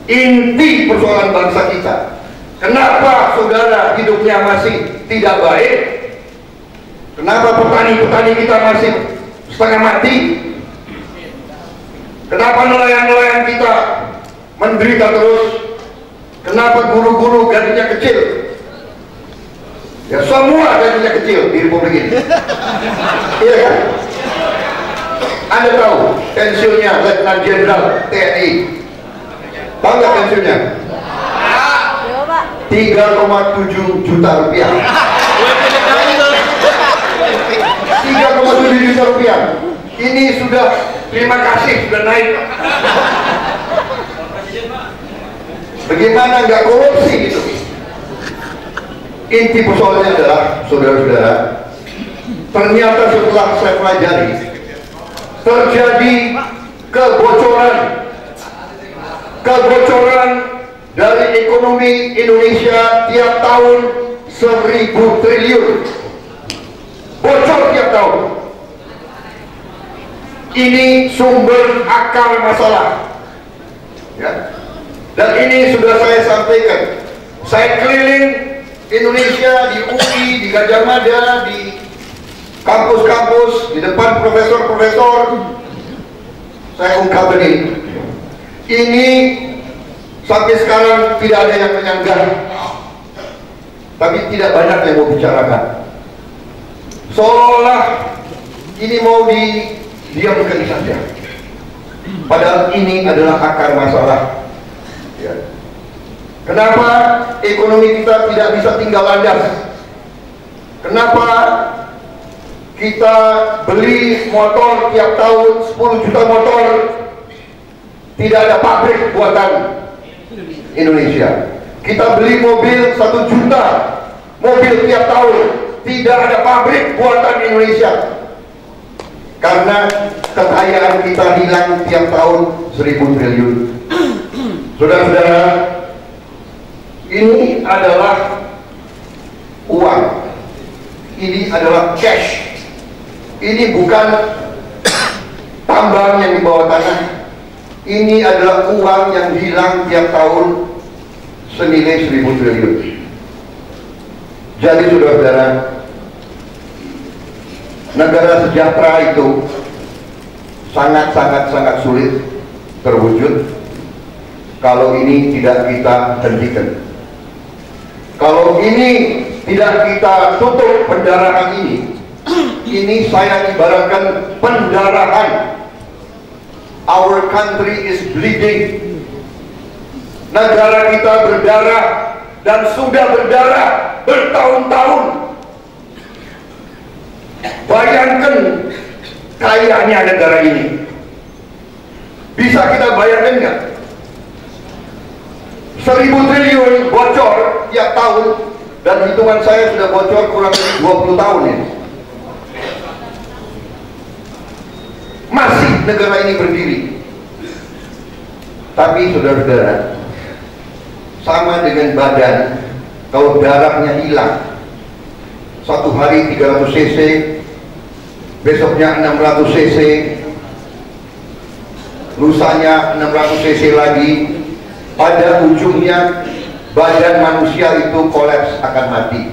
inti persoalan bangsa kita. Kenapa saudara hidupnya masih tidak baik? Kenapa petani-petani kita masih setengah mati? Kenapa nelayan-nelayan kita menderita terus? Kenapa guru-guru gajinya kecil? Ya semua gajinya kecil di Republik ini. Iya kan? Anda tahu pensiunnya Letnan Jenderal TNI? Tahu nggak pensiunnya? 3,7 juta rupiah. 3,7 juta rupiah. Ini sudah, terima kasih, sudah naik. Bagaimana nggak korupsi gitu? Inti persoalannya adalah, saudara-saudara, ternyata setelah saya pelajari, terjadi kebocoran dari ekonomi Indonesia tiap tahun 1.000 triliun. Bocor tiap tahun. Ini sumber akar masalah. Ya. Dan ini sudah saya sampaikan. Saya keliling Indonesia, di UI, di Gajah Mada, di kampus-kampus, di depan profesor-profesor. Saya ungkapkan ini. Ini sampai sekarang tidak ada yang menyanggah, tapi tidak banyak yang mau bicarakan. Seolah ini mau didiamkan saja. Padahal ini adalah akar masalah. Ya. Kenapa ekonomi kita tidak bisa tinggal landas? Kenapa kita beli motor tiap tahun 10 juta motor, tidak ada pabrik buatan Indonesia? Kita beli mobil 1 juta mobil tiap tahun, tidak ada pabrik buatan Indonesia. Karena kekayaan kita hilang tiap tahun 1.000 triliun. Saudara-saudara, ini adalah uang, ini adalah cash. Ini bukan tambang yang di bawah tanah. Ini adalah uang yang hilang tiap tahun senilai 1.000 triliun. Jadi saudara-saudara, negara sejahtera itu sangat sulit terwujud kalau ini tidak kita hentikan. Kalau ini tidak kita tutup pendarahan ini saya ibaratkan pendarahan. Our country is bleeding. Negara kita berdarah dan sudah berdarah bertahun-tahun. Bayangkan kayanya negara ini. Bisa kita bayangkan nggak? 1.000 triliun bocor tiap tahun, dan hitungan saya sudah bocor kurang lebih 20 tahun ini. Masih negara ini berdiri. Tapi saudara-saudara, sama dengan badan, kalau darahnya hilang, satu hari 300 cc, besoknya 600 cc, lusanya 600 cc lagi, pada ujungnya badan manusia itu kolaps, akan mati.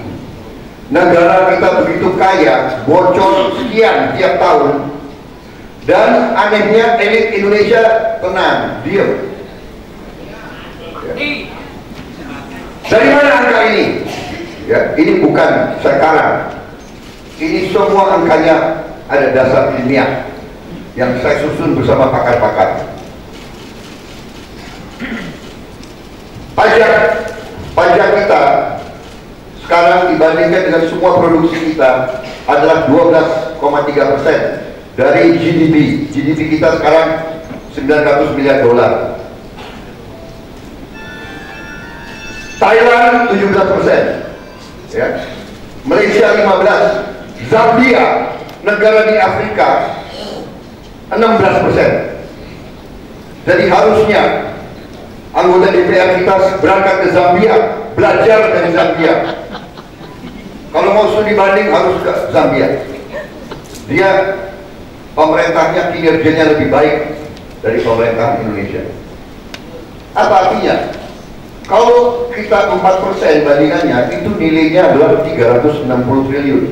Negara kita begitu kaya, bocor sekian tiap tahun, dan anehnya elit Indonesia tenang, diam. Ya. Dari mana angka ini? Ya, ini bukan sekarang. Ini semua angkanya ada dasar ilmiah yang saya susun bersama pakar-pakar. Pajak kita sekarang dibandingkan dengan semua produksi kita adalah 12,3% dari GDP. GDP kita sekarang 900 miliar dolar. Thailand 17%, ya. Malaysia 15%, Zambia, negara di Afrika 16%. Jadi harusnya anggota DPR kita berangkat ke Zambia, belajar dari Zambia. Kalau mau studi banding harus ke Zambia. Dia pemerintahnya kinerjanya lebih baik dari pemerintah Indonesia. Apa artinya? Kalau kita 4% bandingannya, itu nilainya adalah 360 triliun.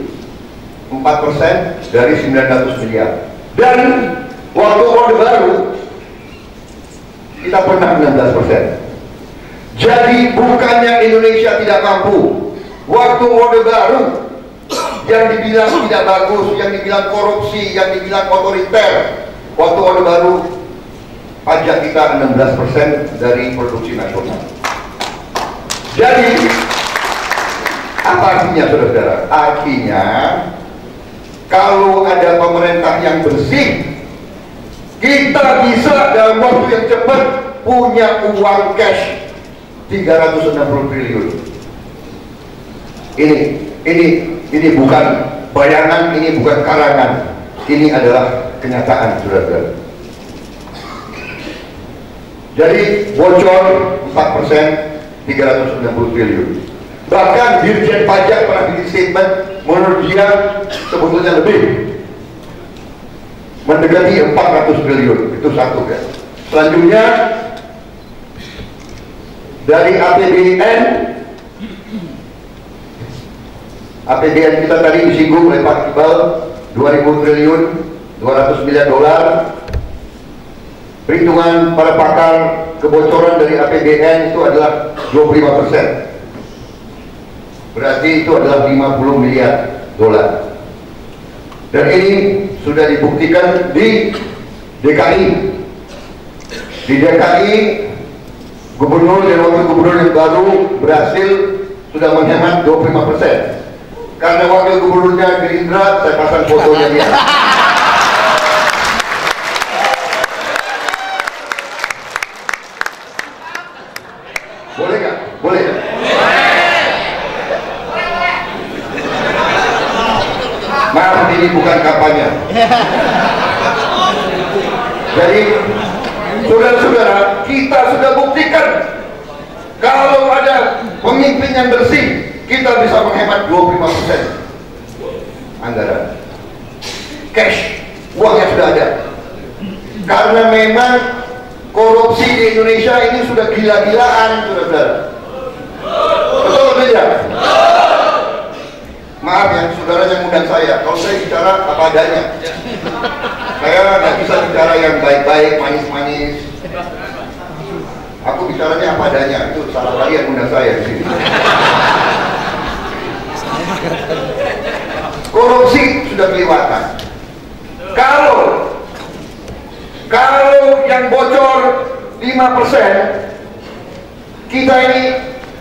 4% dari 900 miliar. Dan waktu Orde Baru kita pernah 16%. Jadi bukannya Indonesia tidak mampu. Waktu Orde Baru yang dibilang tidak bagus, yang dibilang korupsi, yang dibilang otoriter, waktu Orde Baru pajak kita 16% dari produksi nasional. Jadi apa artinya, saudara-saudara? Artinya kalau ada pemerintah yang bersih, kita bisa dalam waktu yang cepat punya uang cash 360 triliun. Ini bukan bayangan, ini bukan karangan, ini adalah kenyataan, saudara-saudara. Jadi bocor 4%, 360 triliun. Bahkan Dirjen Pajak pernah bikin statement, menurut dia sebetulnya lebih, mendekati 400 triliun. Itu satu kan. Selanjutnya dari APBN kita tadi disinggung oleh Pak Iqbal, 2000 triliun, 200 miliar dolar. Perhitungan para pakar kebocoran dari APBN itu adalah 25%. Berarti itu adalah 50 miliar dolar. Dan ini sudah dibuktikan di DKI. Di DKI, gubernur dan wakil gubernur yang baru berhasil sudah menghemat 25%. Karena wakil gubernurnya Gerindra, saya pasang fotonya dia. Boleh nggak? Boleh. Maaf, ini bukan kampanye. Jadi, saudara-saudara, kita sudah buktikan kalau ada pemimpin yang bersih, kita bisa menghemat 25% anggaran. Cash, uangnya sudah ada. Karena memang korupsi di Indonesia ini sudah gila-gilaan, saudara-saudara. Betul atau tidak? Maaf ya, saudara yang undang saya, kalau saya bicara apa adanya. Saya nggak bisa bicara yang baik-baik, manis-manis. Aku bicaranya apa adanya. Itu salah kalian undang saya di sini. Korupsi sudah kelewatan. Kalau yang bocor 5%, kita ini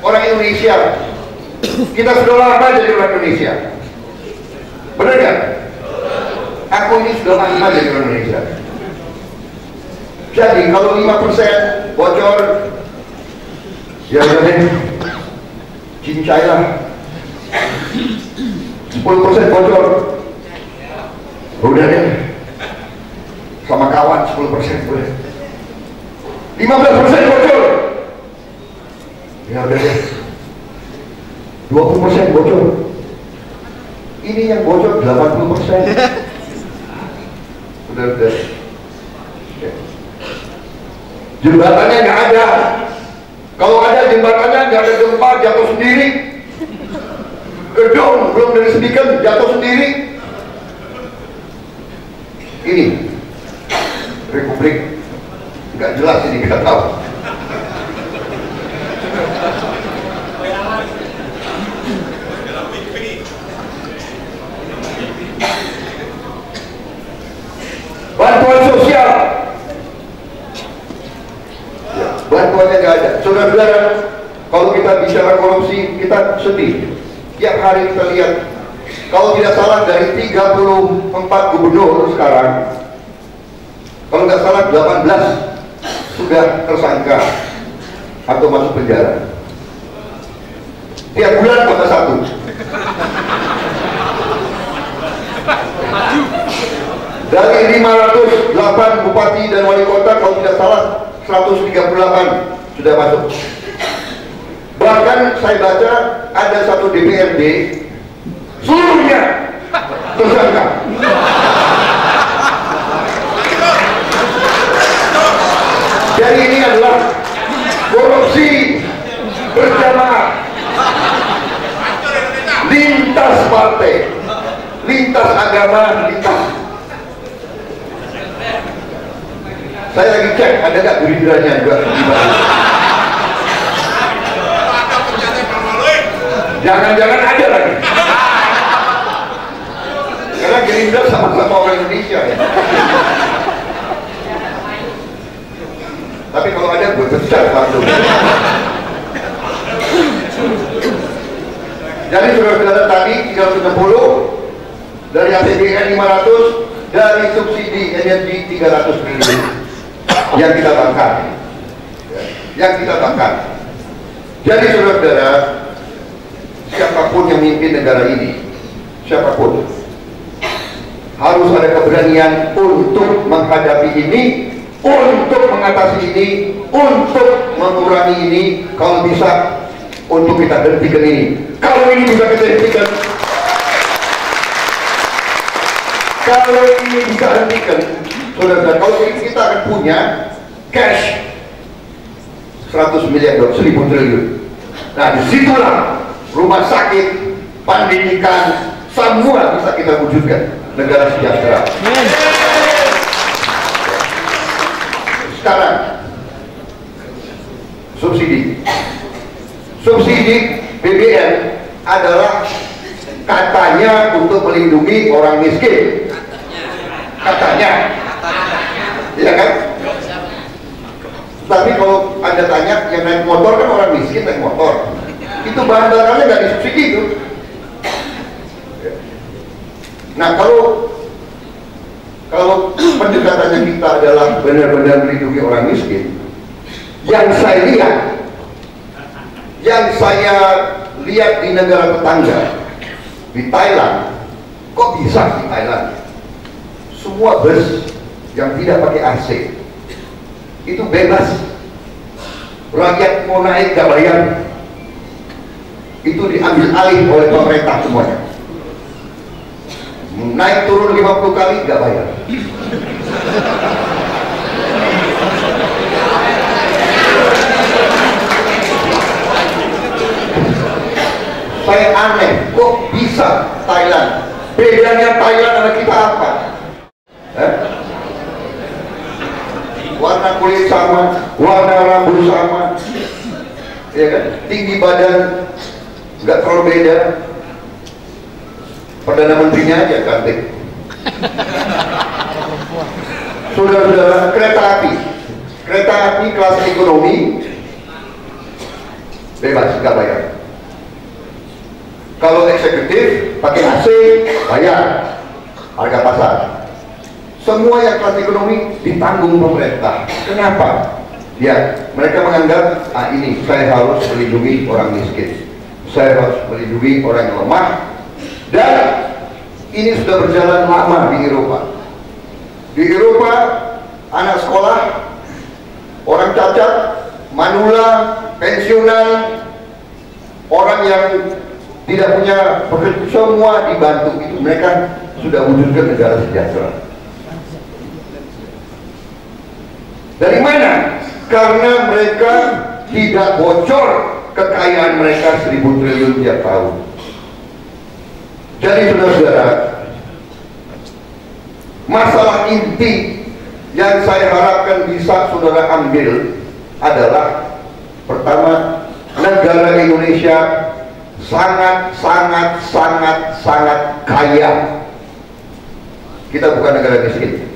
orang Indonesia, kita sudah lama jadi orang Indonesia. Benar nggak? Aku ini sudah lama jadi orang Indonesia. Jadi kalau 5% bocor, ya udah deh, cincai lah. 10% bocor, udah deh, sama kawan 10% boleh. 15% bocor, ya udah deh, 20% bocor. Ini yang bocor 80%. Udah. Jembatannya nggak ada. Kalau ada jembatannya nggak ada gempa, jatuh sendiri. Gedung belum diresmikan, jatuh sendiri. Ini Republik nggak jelas ini, kita tahu. Bantuan sosial, ya, bantuannya nggak ada. Saudara-saudara, kalau kita bicara korupsi, kita sedih. Tiap hari kita lihat, kalau tidak salah dari 34 gubernur sekarang, kalau nggak salah 18 sudah tersangka atau masuk penjara. Tiap bulan tambah satu. Dari 508 bupati dan wali kota, kalau tidak salah 138 sudah masuk. Bahkan saya baca ada satu DPRD seluruhnya tersangka. Jadi ini adalah berjamaah, lintas partai, lintas agama, lintas. Saya lagi cek, ada nggak Gerindranya juga? Jangan-jangan ada lagi. Karena Gerindra sama-sama orang Indonesia ya. Tapi kalau ada, gue pecat langsung. Jadi saudara-saudara tadi 360, dari APBN 500, dari subsidi energi 300 triliun yang kita bakar. Yang kita bakar. Jadi saudara-saudara, siapapun yang memimpin negara ini, siapapun, harus ada keberanian untuk menghadapi ini, untuk mengatasi ini, untuk mengurangi ini, kalau bisa untuk kita hentikan ini. Kalau ini bisa kita hentikan, kalau ini bisa hentikan, saudara, kalau ini kita akan punya cash 100 miliar dolar, 1000 triliun. Nah, disitulah rumah sakit, pendidikan, semua bisa kita wujudkan negara sejahtera. Sekarang subsidi BBM adalah katanya untuk melindungi orang miskin, katanya, ya kan? Tapi kalau Anda tanya, yang naik motor kan orang miskin naik motor, itu bahan bakarnya nggak disubsidi itu. Nah, kalau pendekatannya kita adalah benar-benar melindungi orang miskin, yang saya lihat di negara tetangga, di Thailand, kok bisa di Thailand semua bus yang tidak pakai AC itu bebas, rakyat mau naik gak bayar, itu diambil alih oleh pemerintah semuanya. Naik turun 50 kali gak bayar. Saya aneh, kok bisa Thailand? Bedanya Thailand sama kita apa? Warna kulit sama, warna rambut sama, ya kan? Tinggi badan nggak terlalu beda. Perdana Menterinya aja cantik. Saudara-saudara, kereta api kelas ekonomi bebas, nggak bayar. Kalau eksekutif pakai AC bayar harga pasar. Semua yang kelas ekonomi ditanggung pemerintah. Kenapa? Ya, mereka menganggap ini saya harus melindungi orang miskin, saya harus melindungi orang yang lemah. Dan ini sudah berjalan lama di Eropa. Di Eropa, anak sekolah, orang cacat, manula, pensiunan, orang yang tidak punya pekerjaan, semua dibantu. Itu mereka sudah wujudkan negara sejahtera. Dari mana? Karena mereka tidak bocor kekayaan mereka 1000 triliun tiap tahun. Jadi saudara-saudara, masalah inti yang saya harapkan bisa saudara ambil adalah, pertama, negara Indonesia sangat kaya. Kita bukan negara miskin.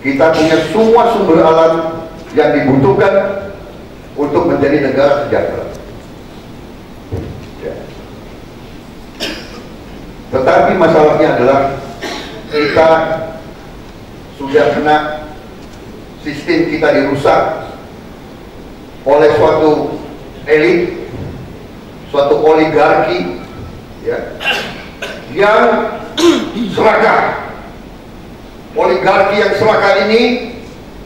Kita punya semua sumber alam yang dibutuhkan untuk menjadi negara sejahtera. Tetapi masalahnya adalah kita sudah kena, sistem kita dirusak oleh suatu elit, suatu oligarki, ya, yang serakah. Oligarki yang serakah ini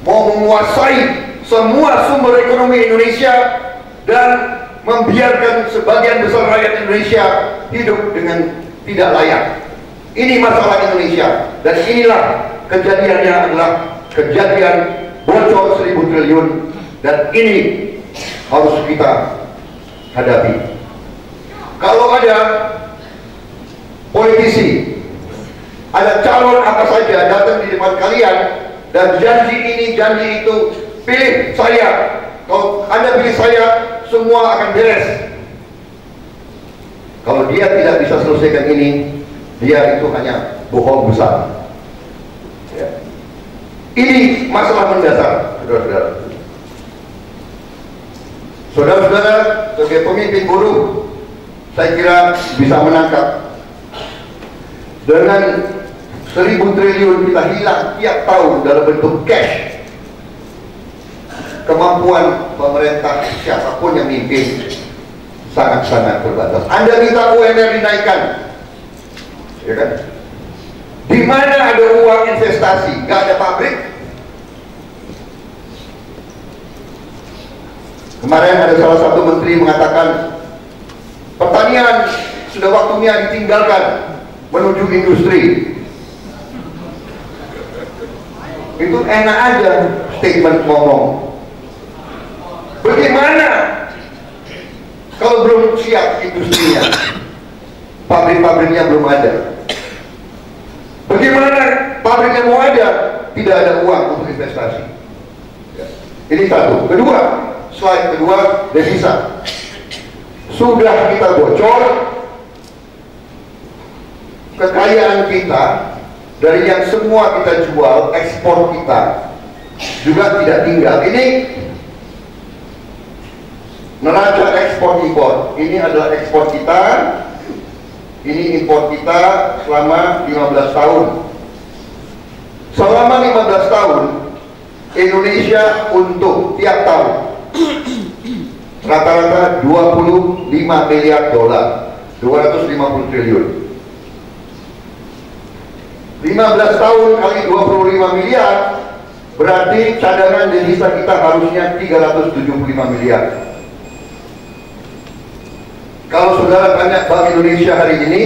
mau menguasai semua sumber ekonomi Indonesia dan membiarkan sebagian besar rakyat Indonesia hidup dengan tidak layak. Ini masalah Indonesia, dan inilah kejadiannya adalah kejadian bocor 1000 triliun, dan ini harus kita hadapi. Kalau ada politisi, ada calon apa saja datang di depan kalian dan janji ini, janji itu, pilih saya. Kalau Anda pilih saya, semua akan beres. Kalau dia tidak bisa selesaikan ini, dia itu hanya bohong besar. Ya. Ini masalah mendasar, saudara-saudara. Saudara-saudara, sebagai pemimpin buruh, saya kira bisa menangkap. Dengan 1.000 triliun kita hilang tiap tahun dalam bentuk cash, kemampuan pemerintah siapapun yang mimpin sangat-sangat terbatas. Anda minta UMR dinaikkan, ya kan? Di mana ada uang investasi, nggak ada pabrik. Kemarin ada salah satu menteri mengatakan pertanian sudah waktunya ditinggalkan menuju industri. Itu enak aja statement ngomong. Bagaimana kalau belum siap industrinya, pabrik-pabriknya belum ada? Bagaimana pabriknya mau ada, tidak ada uang untuk investasi? Ini satu. Kedua, slide kedua, devisa. Sudah kita bocor, kekayaan kita dari yang semua kita jual, ekspor kita juga tidak tinggal. Ini neraca ekspor impor. Ini adalah ekspor kita, ini impor kita selama 15 tahun. Selama 15 tahun Indonesia untung tiap tahun rata-rata 25 miliar dolar, 250 triliun. 15 tahun kali 25 miliar berarti cadangan devisa kita harusnya 375 miliar. Kalau saudara tanya Bank Indonesia hari ini,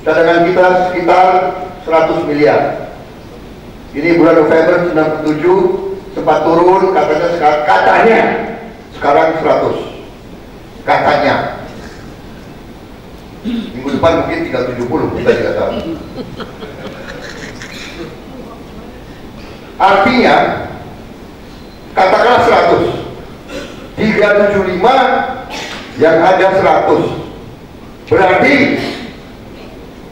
cadangan kita sekitar 100 miliar. Ini bulan November 97 sempat turun, katanya sekarang 100. Katanya. Minggu depan mungkin 370, kita tidak tahu. Artinya, katakanlah 100. 375 yang ada 100. Berarti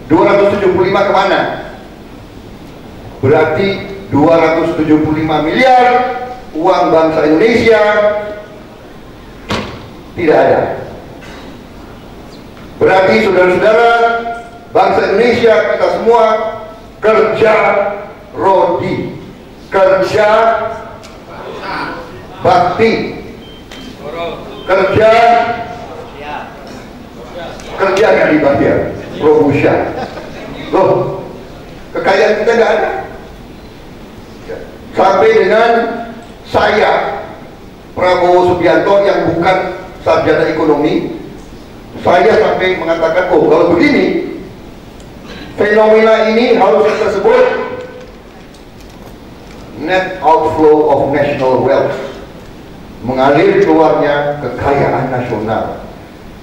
275 kemana? Berarti 275 miliar uang bangsa Indonesia tidak ada. Berarti saudara-saudara, bangsa Indonesia kita semua kerja rodi, kerja bakti, kerja nggak dibayar, Robusha. Loh, kekayaan kita nggak ada. Sampai dengan saya, Prabowo Subianto yang bukan sarjana ekonomi, saya sampai mengatakan, oh kalau begini, fenomena ini harus kita sebut net outflow of national wealth, mengalir keluarnya kekayaan nasional.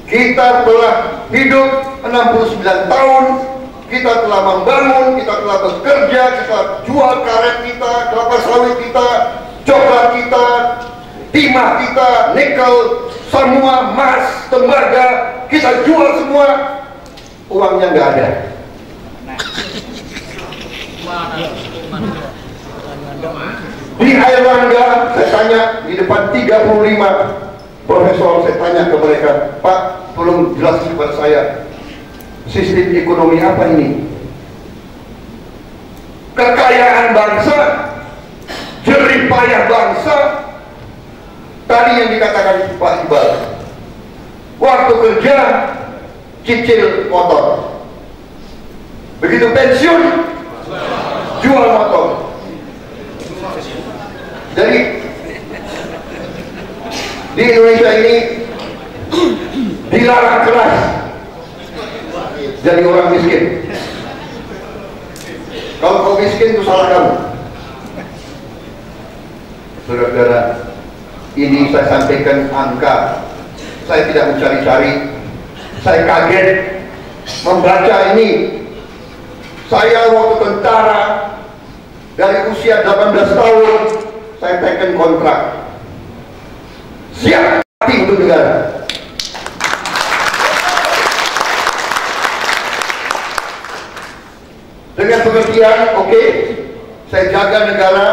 Kita telah hidup 69 tahun, kita telah membangun, kita telah bekerja, kita jual karet kita, kelapa sawit kita, coklat kita, timah kita, nikel, semua emas, tembaga, kita jual semua, uangnya nggak ada. Di Airlangga, saya tanya di depan 35 profesor, saya tanya ke mereka, Pak, tolong jelaskan kepada saya, sistem ekonomi apa ini? Kekayaan bangsa, jerih payah bangsa. Tadi yang dikatakan Pak Iqbal, waktu kerja cicil motor, begitu pensiun jual motor. Jadi di Indonesia ini dilarang keras jadi orang miskin. Kalau kau miskin itu salah kamu. Saudara-saudara, ini saya sampaikan angka saya tidak mencari-cari. Saya kaget membaca ini. Saya waktu tentara dari usia 18 tahun, saya teken kontrak. Siap mati untuk negara. Dengan pengertian, oke, saya jaga negara.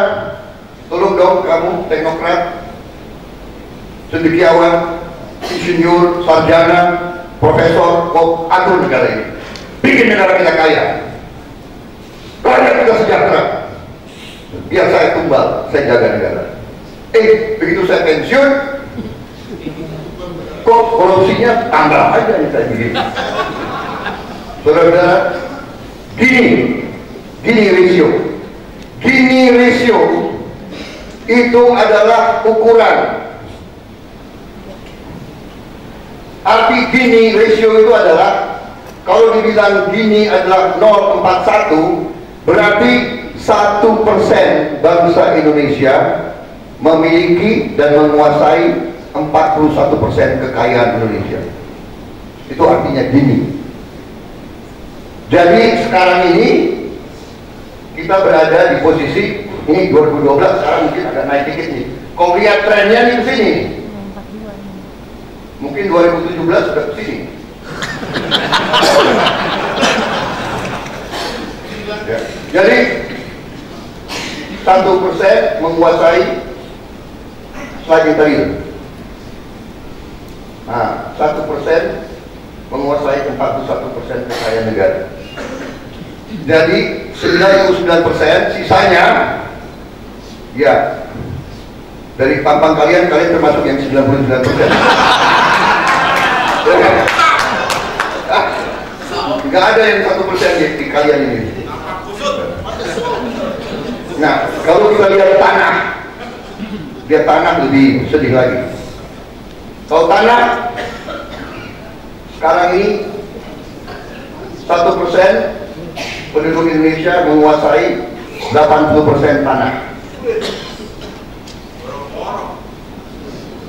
Tolong dong kamu teknokrat, cendekiawan, insinyur, sarjana, profesor, atur negara ini, bikin negara kita kaya, rakyat kita sejahtera. Biar saya tumbal, saya jaga negara. Begitu saya pensiun, kok korupsinya tambah aja nih saya begini. Saudara-saudara, gini ratio itu adalah ukuran. Arti Gini ratio itu adalah, kalau dibilang Gini adalah 0,41, berarti 1% bangsa Indonesia memiliki dan menguasai 41% kekayaan Indonesia. Itu artinya Gini. Jadi sekarang ini kita berada di posisi ini 2012, sekarang mungkin agak naik dikit nih. Kalau lihat trennya nih ke sini, mungkin 2017 sudah ke sini. Ya. Jadi 1% menguasai slide tadi. Nah, 1% menguasai 41% kekayaan negara. Jadi 99%, sisanya ya dari tampang kalian termasuk yang 99%. Nggak ada yang 1% di kalian ini. Nah, kalau kita lihat tanah, dia tanah lebih sedih lagi. Kalau tanah sekarang ini 1% penduduk Indonesia menguasai 80% tanah.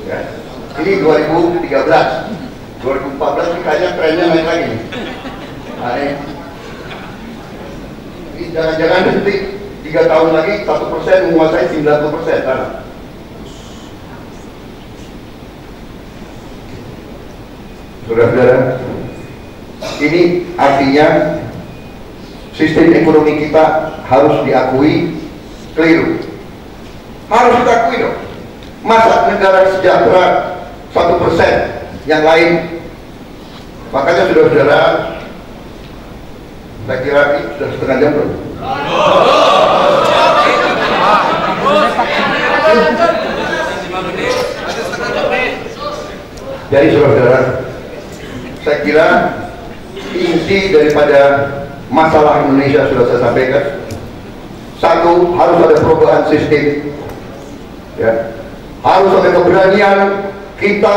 Ya. Ini 2013, 2014 ini kayaknya trennya naik lagi. Nah, ini jangan-jangan nanti 3 tahun lagi 1% menguasai 90% tanah. Saudara-saudara, ini artinya sistem ekonomi kita harus diakui keliru. Harus diakui dong. Masa negara sejahtera 1%, yang lain. Makanya saudara-saudara, saya kira ini sudah setengah jam belum? Jadi saudara-saudara, saya kira inti daripada masalah Indonesia sudah saya sampaikan. Satu, harus ada perubahan sistem, ya. Harus ada keberanian kita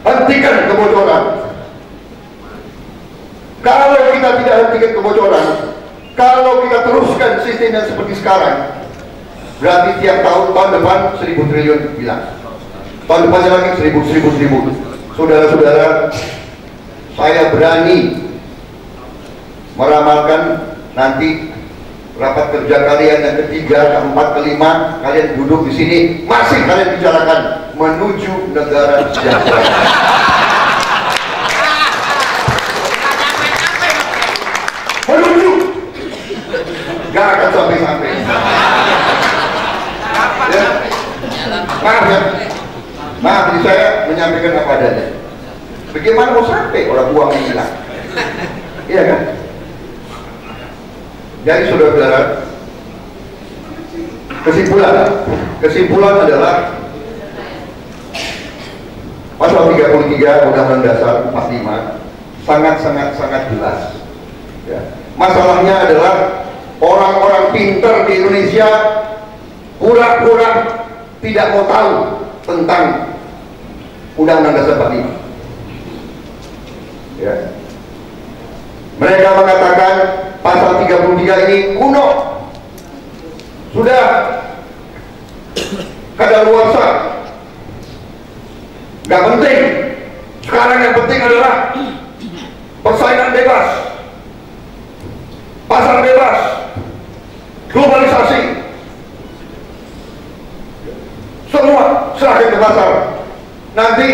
hentikan kebocoran. Kalau kita tidak hentikan kebocoran, kalau kita teruskan sistem yang seperti sekarang, berarti tiap tahun depan 1000 triliun bilang, tahun depannya lagi 1000. Saudara-saudara, saya berani meramalkan nanti rapat kerja kalian yang ketiga, keempat, kelima, kalian duduk di sini, masih kalian bicarakan menuju negara sejahtera. Menuju, gak akan sampai-sampai. Ya. Maaf, jadi saya menyampaikan apa adanya. Bagaimana mau sampai orang uang yang hilang? Iya kan? Jadi saudara-saudara, kesimpulan adalah pasal 33 Undang-Undang Dasar 45 sangat jelas. Ya. Masalahnya adalah orang-orang pintar di Indonesia pura-pura tidak mau tahu tentang Undang-Undang Dasar 45. Ya. Mereka mengatakan pasal 33 ini kuno, sudah kadaluarsa, nggak penting, Sekarang yang penting adalah persaingan bebas, pasar bebas, globalisasi. Semua serahkan ke pasar. Nanti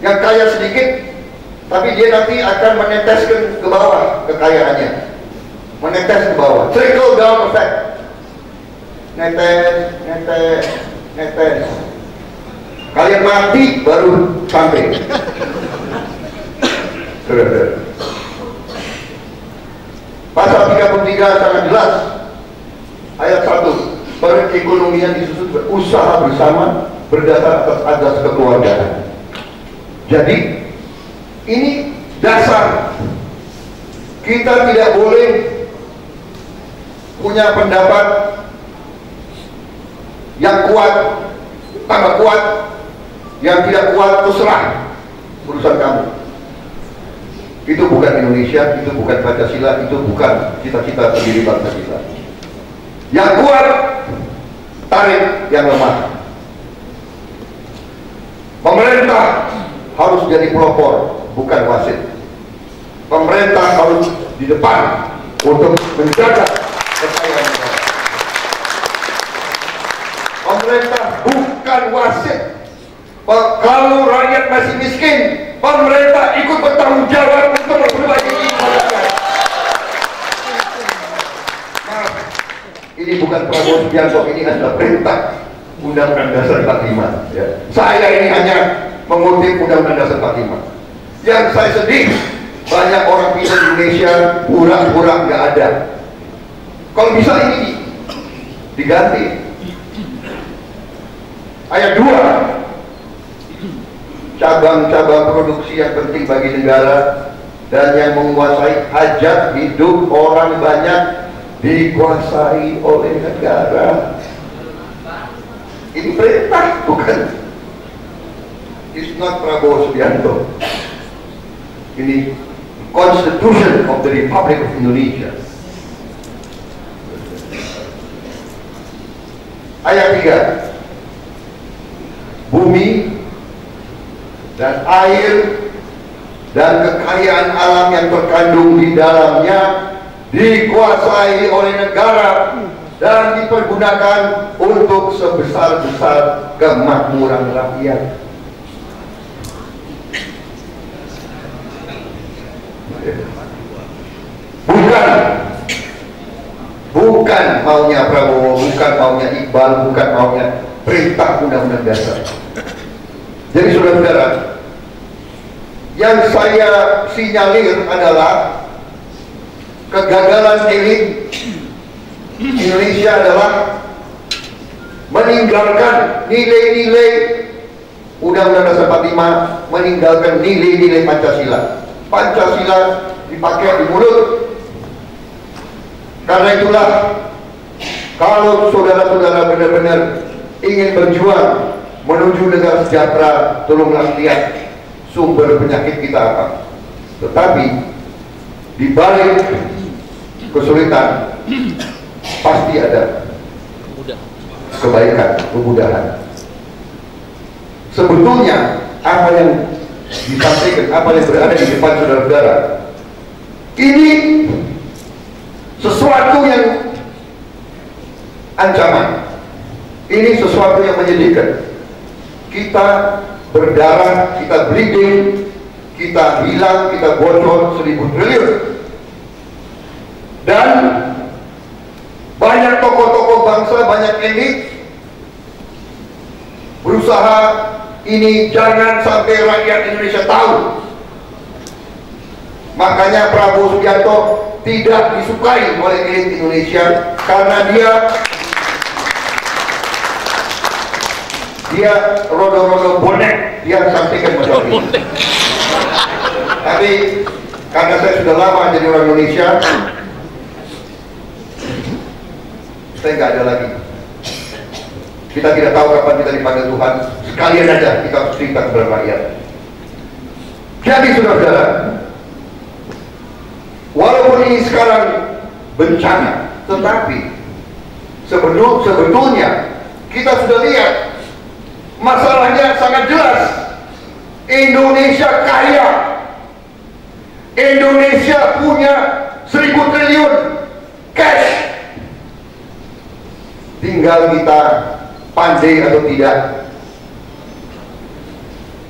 yang kaya sedikit, tapi dia nanti akan meneteskan ke bawah kekayaannya, menetes ke bawah, trickle down effect, netes, netes, netes. Kalian mati baru sampai. Pasal 33 sangat jelas, ayat 1, perekonomian disusun berusaha bersama berdasar atas azas kekeluargaan. Jadi ini dasar. Kita tidak boleh punya pendapat yang kuat tambah kuat, yang tidak kuat terserah, urusan kamu. Itu bukan Indonesia, itu bukan Pancasila, itu bukan cita-cita pendiri bangsa kita. Yang kuat tarik yang lemah. Pemerintah harus jadi pelopor, bukan wasit. Pemerintah harus di depan untuk menjaga kekayaan negara. Pemerintah bukan wasit. Kalau rakyat masih miskin, pemerintah ikut bertanggung jawab untuk memperbaiki rakyat. Ini bukan Prabowo Subianto, ini adalah perintah Undang-Undang Dasar 45. Ya. Saya ini hanya mengutip Undang-Undang Dasar 45. Yang saya sedih, banyak orang pintar di Indonesia pura-pura nggak ada. Kalau bisa ini diganti. Ayat 2. Cabang-cabang produksi yang penting bagi negara dan yang menguasai hajat hidup orang banyak dikuasai oleh negara. Ini perintah, bukan. It's not Prabowo Subianto. Ini Constitution of the Republic of Indonesia. Ayat 3. Bumi dan air dan kekayaan alam yang terkandung di dalamnya dikuasai oleh negara dan dipergunakan untuk sebesar-besar kemakmuran rakyat. Bukan maunya Prabowo, bukan maunya Iqbal, bukan maunya perintah Undang-Undang Dasar. Jadi saudara-saudara, yang saya sinyalir adalah kegagalan elit Indonesia adalah meninggalkan nilai-nilai Undang-Undang Dasar 45, meninggalkan nilai-nilai Pancasila. Pancasila dipakai di mulut. Karena itulah, kalau saudara-saudara benar-benar ingin berjuang menuju negara sejahtera, tolonglah lihat sumber penyakit kita apa. Tetapi di balik kesulitan pasti ada kebaikan, kemudahan. Sebetulnya apa yang disampaikan, apa yang berada di depan saudara-saudara, ini sesuatu yang ancaman. Ini sesuatu yang menyedihkan. Kita berdarah, kita bleeding, kita hilang, kita bocor 1.000 triliun. Dan banyak tokoh-tokoh bangsa, banyak elit berusaha ini jangan sampai rakyat Indonesia tahu. Makanya Prabowo Subianto tidak disukai oleh elit Indonesia karena dia rodo-rodo bonek, dia sampaikan macam ini. Tapi karena saya sudah lama jadi orang Indonesia, saya nggak ada lagi. Kita tidak tahu kapan kita dipanggil Tuhan. Sekalian aja kita cerita kepada rakyat. Jadi saudara-saudara, walaupun ini sekarang bencana, tetapi sebetulnya kita sudah lihat masalahnya sangat jelas. Indonesia kaya. Indonesia punya 1.000 triliun cash. Tinggal kita pandai atau tidak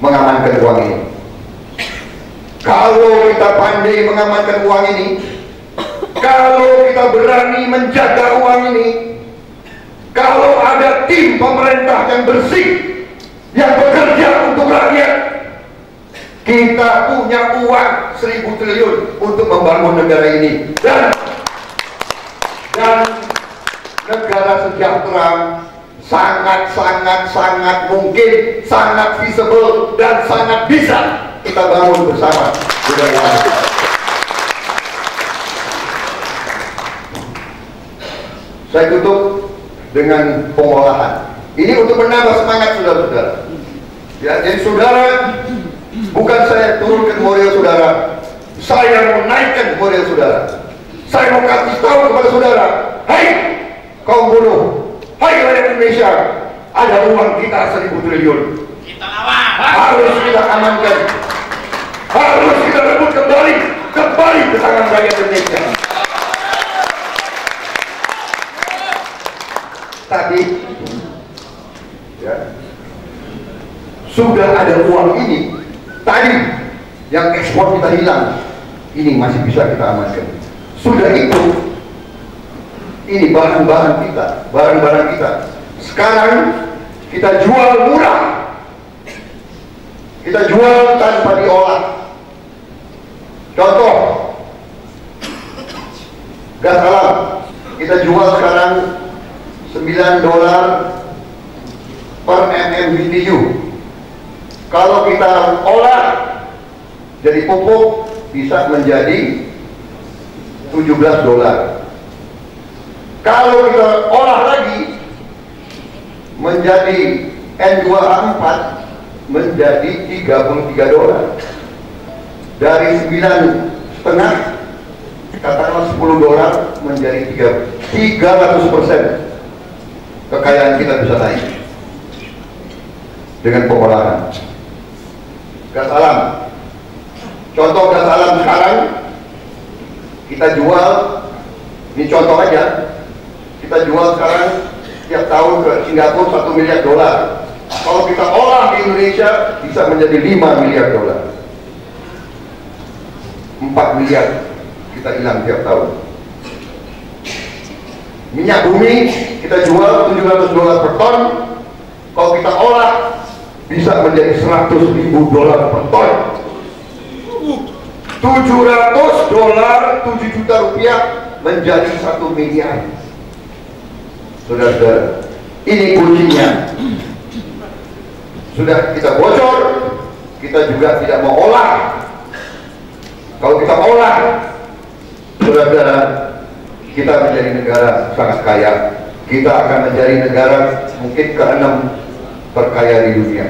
mengamankan uang ini. Kalau kita pandai mengamankan uang ini, kalau kita berani menjaga uang ini, kalau ada tim pemerintah yang bersih, yang bekerja untuk rakyat, kita punya uang 1.000 triliun untuk membangun negara ini, dan negara sejahtera sangat mungkin, sangat visible, dan sangat bisa kita bangun bersama. Saya tutup dengan pengolahan. Ini untuk menambah semangat saudara-saudara. Ya, jadi saudara, bukan saya turunkan moral saudara, saya mau naikkan moral saudara. Saya mau kasih tahu kepada saudara, hai kaum buruh, hai rakyat Indonesia, ada uang kita 1.000 triliun. Kita lawan. Harus kita amankan, harus kita rebut kembali ke tangan rakyat Indonesia. Tadi ya, sudah ada uang ini, tadi yang ekspor kita hilang, ini masih bisa kita amankan. Sudah itu, ini bahan-bahan kita, barang-barang kita. Sekarang kita jual murah, kita jual tanpa diolah. Contoh, gas alam kita jual sekarang $9 per MMBTU. Kalau kita olah jadi pupuk, bisa menjadi $17. Kalau kita olah lagi menjadi N2A4, menjadi $33. Dari 9,5, katakanlah $10 menjadi 300%. Kekayaan kita bisa naik dengan pengolahan gas alam. Contoh gas alam sekarang kita jual, ini contoh aja, kita jual sekarang tiap tahun ke Singapura $1 miliar. Kalau kita olah di Indonesia bisa menjadi $5 miliar. 4 miliar kita hilang tiap tahun. Minyak bumi kita jual $700 per ton, kalau kita olah bisa menjadi $100.000 per ton. $700, 7 juta rupiah menjadi 1 miliar. Saudara-saudara, ini kuncinya. Sudah kita bocor, kita juga tidak mau olah. Kalau kita olah, saudara-saudara, kita menjadi negara sangat kaya. Kita akan menjadi negara mungkin ke-6 terkaya di dunia.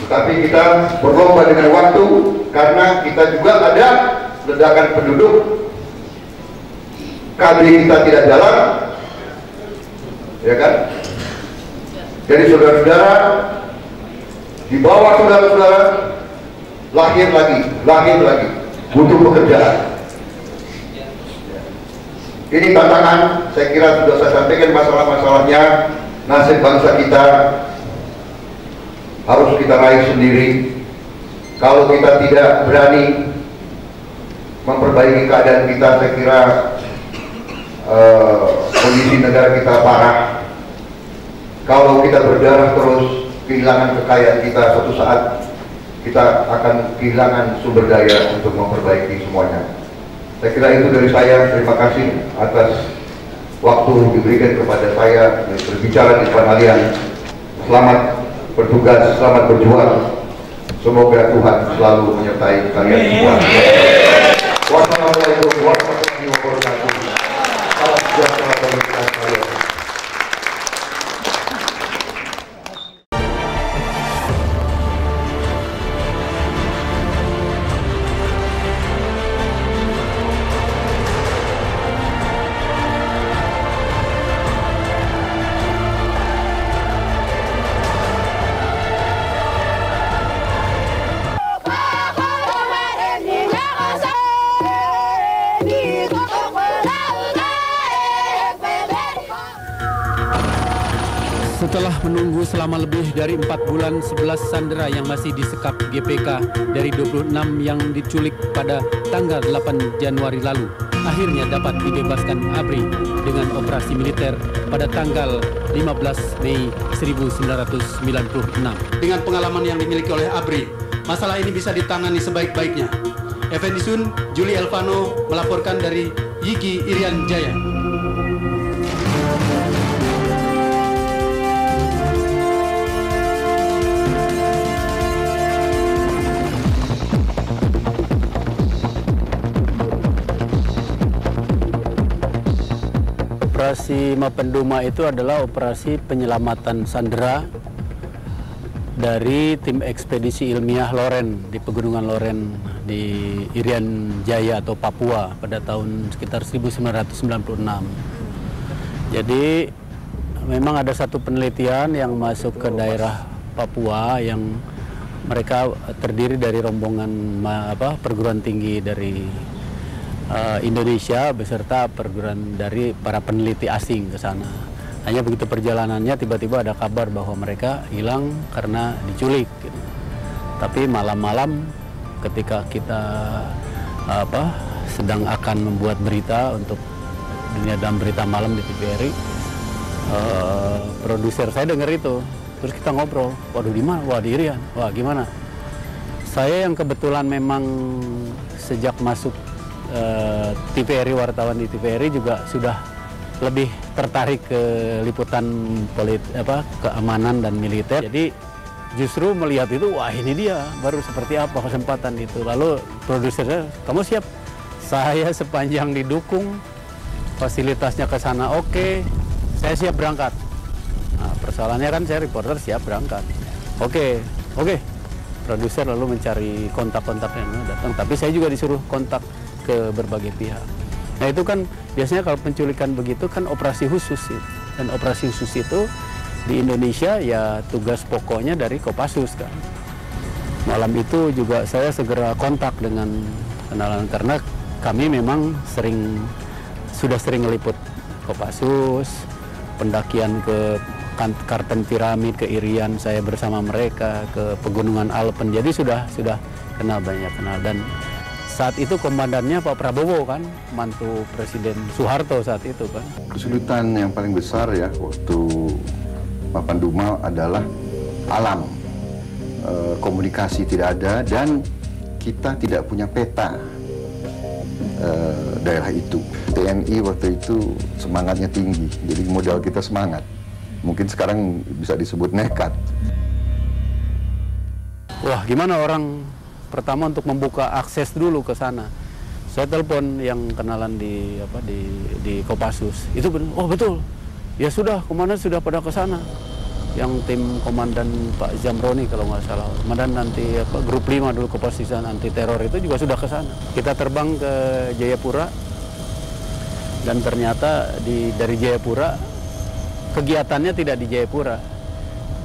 Tetapi kita berlomba dengan waktu, karena kita juga ada ledakan penduduk, KB kita tidak jalan, ya kan? Jadi saudara-saudara, di bawah saudara-saudara lahir lagi, butuh pekerjaan. Ini tantangan, saya kira sudah saya sampaikan masalah-masalahnya. Nasib bangsa kita harus kita raih sendiri. Kalau kita tidak berani memperbaiki keadaan kita, saya kira kondisi negara kita parah. Kalau kita berdarah terus, kehilangan kekayaan kita, suatu saat kita akan kehilangan sumber daya untuk memperbaiki semuanya. Saya kira itu dari saya. Terima kasih atas waktu diberikan kepada saya berbicara di depan kalian. Selamat bertugas, selamat berjuang. Semoga Tuhan selalu menyertai kalian semua. Wassalamualaikum warahmatullahi wabarakatuh. Salam sejahtera bagi kita sekalian. Setelah menunggu selama lebih dari 4 bulan, 11 sandera yang masih disekap GPK dari 26 yang diculik pada tanggal 8 Januari lalu akhirnya dapat dibebaskan ABRI dengan operasi militer pada tanggal 15 Mei 1996. Dengan pengalaman yang dimiliki oleh ABRI, masalah ini bisa ditangani sebaik-baiknya. Effendi Sun, Juli Elvano melaporkan dari Yigi Irian Jaya. Operasi Mapenduma itu adalah operasi penyelamatan sandera dari tim ekspedisi ilmiah Loren di Pegunungan Loren di Irian Jaya atau Papua pada tahun sekitar 1996. Jadi memang ada satu penelitian yang masuk ke daerah Papua yang mereka terdiri dari rombongan perguruan tinggi dari Indonesia beserta perguruan dari para peneliti asing ke sana. Hanya begitu perjalanannya tiba-tiba ada kabar bahwa mereka hilang karena diculik. Gitu. Tapi malam-malam ketika kita sedang akan membuat berita untuk dunia dalam berita malam di TVRI, produser saya dengar itu. Terus kita ngobrol, waduh di mana? Wah di Irian. Wah gimana? Saya yang kebetulan memang sejak masuk TVRI, wartawan di TVRI juga sudah lebih tertarik ke liputan keamanan dan militer. Jadi justru melihat itu, wah ini dia, baru seperti apa kesempatan itu. Lalu produsernya, kamu siap? Saya sepanjang didukung, fasilitasnya ke sana oke, saya siap berangkat. Nah, persoalannya kan saya reporter siap berangkat. Oke. Produser lalu mencari kontak-kontak yang datang, tapi saya juga disuruh kontak ke berbagai pihak. Nah itu kan biasanya kalau penculikan begitu kan operasi khusus ya. Dan operasi khusus itu di Indonesia ya tugas pokoknya dari Kopassus kan. Malam itu juga saya segera kontak dengan kenalan karena kami memang sudah sering meliput Kopassus, pendakian ke Kartens Piramid, ke Irian saya bersama mereka, ke Pegunungan Alpen. Jadi sudah banyak kenal. Dan saat itu komandannya Pak Prabowo kan, mantu Presiden Soeharto saat itu kan. Kesulitan yang paling besar ya waktu Mapenduma adalah alam. Komunikasi tidak ada dan kita tidak punya peta daerah itu. TNI waktu itu semangatnya tinggi, jadi modal kita semangat. Mungkin sekarang bisa disebut nekat. Wah gimana orang pertama untuk membuka akses dulu ke sana. Saya telepon yang kenalan di Kopassus. Itu benar. Oh betul. Ya sudah, komandan sudah pada ke sana. Yang tim komandan Pak Zamroni kalau nggak salah. Komandan nanti grup 5 dulu Kopassus anti teror itu juga sudah ke sana. Kita terbang ke Jayapura dan ternyata dari Jayapura kegiatannya tidak di Jayapura.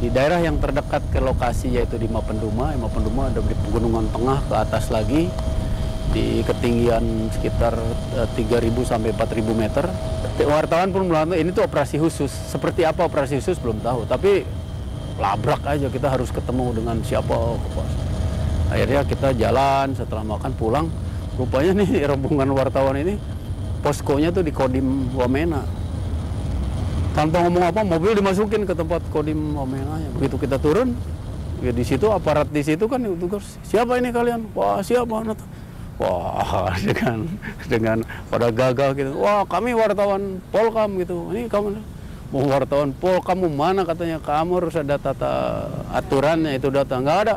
Di daerah yang terdekat ke lokasi yaitu di Mapenduma. Mapenduma ada di Pegunungan Tengah ke atas lagi di ketinggian sekitar 3.000 sampai 4.000 meter. Wartawan pun bilang ini tuh operasi khusus. Seperti apa operasi khusus belum tahu. Tapi labrak aja kita harus ketemu dengan siapa. Akhirnya kita jalan setelah makan pulang. Rupanya nih rombongan wartawan ini poskonya tuh di Kodim Wamena. Tanpa ngomong apa, mobil dimasukin ke tempat Kodim Wamena. Begitu kita turun, ya di situ aparat di situ kan tugas. Siapa ini kalian? Wah siapa? Wah dengan pada gagal gitu. Wah kami wartawan Polkam gitu. Ini kamu mau wartawan Polkam mana katanya? Kamu harus ada tata aturannya itu data nggak ada.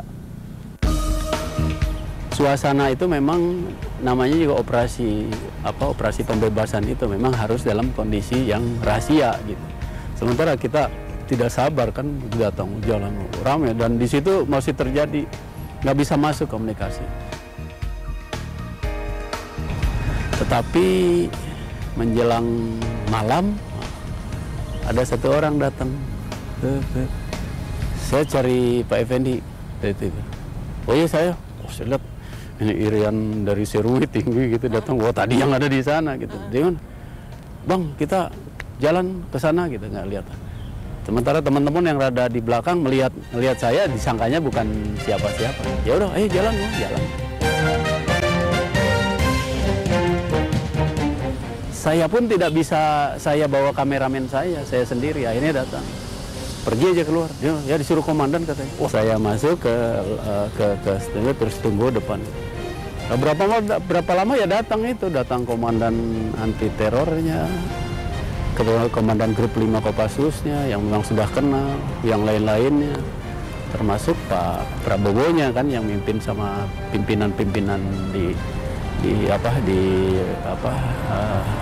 Suasana itu memang namanya juga operasi pembebasan itu memang harus dalam kondisi yang rahasia gitu. Sementara kita tidak sabar kan datang jalan ramai dan di situ masih terjadi nggak bisa masuk komunikasi. Tetapi menjelang malam ada satu orang datang. Saya cari Pak Effendi. Oh iya saya lihat ini Irian dari Serui tinggi gitu datang. Wah tadi yang ada di sana gitu. Dia kan, bang kita jalan ke sana gitu nggak lihat. Sementara teman-teman yang rada di belakang melihat saya, disangkanya bukan siapa-siapa. Ya udah, ayo jalan. Saya pun tidak bisa saya bawa kameramen saya sendiri. Akhirnya datang. Pergi aja keluar. Ya disuruh komandan katanya. Oh, saya masuk ke studio, terus tunggu depan. Nah, berapa lama ya datang komandan anti terornya, komandan grup 5 Kopassusnya yang memang sudah kenal, yang lain-lainnya, termasuk Pak Prabowo-nya kan yang mimpin sama pimpinan-pimpinan di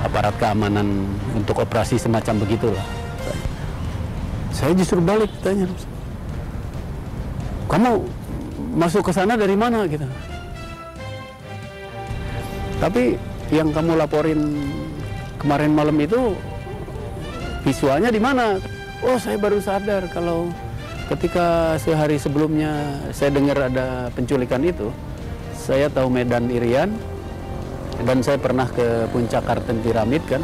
aparat keamanan untuk operasi semacam begitulah. Saya justru balik tanya, kamu masuk ke sana dari mana gitu? Tapi yang kamu laporin kemarin malam itu visualnya di mana? Oh, saya baru sadar kalau ketika sehari sebelumnya saya dengar ada penculikan itu, saya tahu Medan Irian dan saya pernah ke puncak Kartens Piramid kan.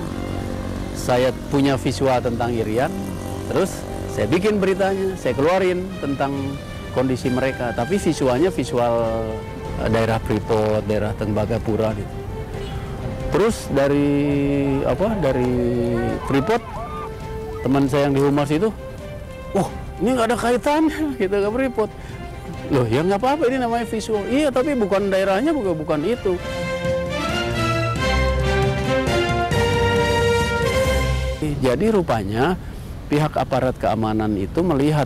Saya punya visual tentang Irian, terus saya bikin beritanya, saya keluarin tentang kondisi mereka. Tapi visualnya visual daerah Freeport, daerah Tembagapura gitu. Terus dari Freeport, teman saya yang di Humas itu, ini nggak ada kaitannya gitu ke Freeport. Loh, ya nggak apa-apa, ini namanya visual. Iya, tapi bukan daerahnya, bukan itu. Jadi rupanya pihak aparat keamanan itu melihat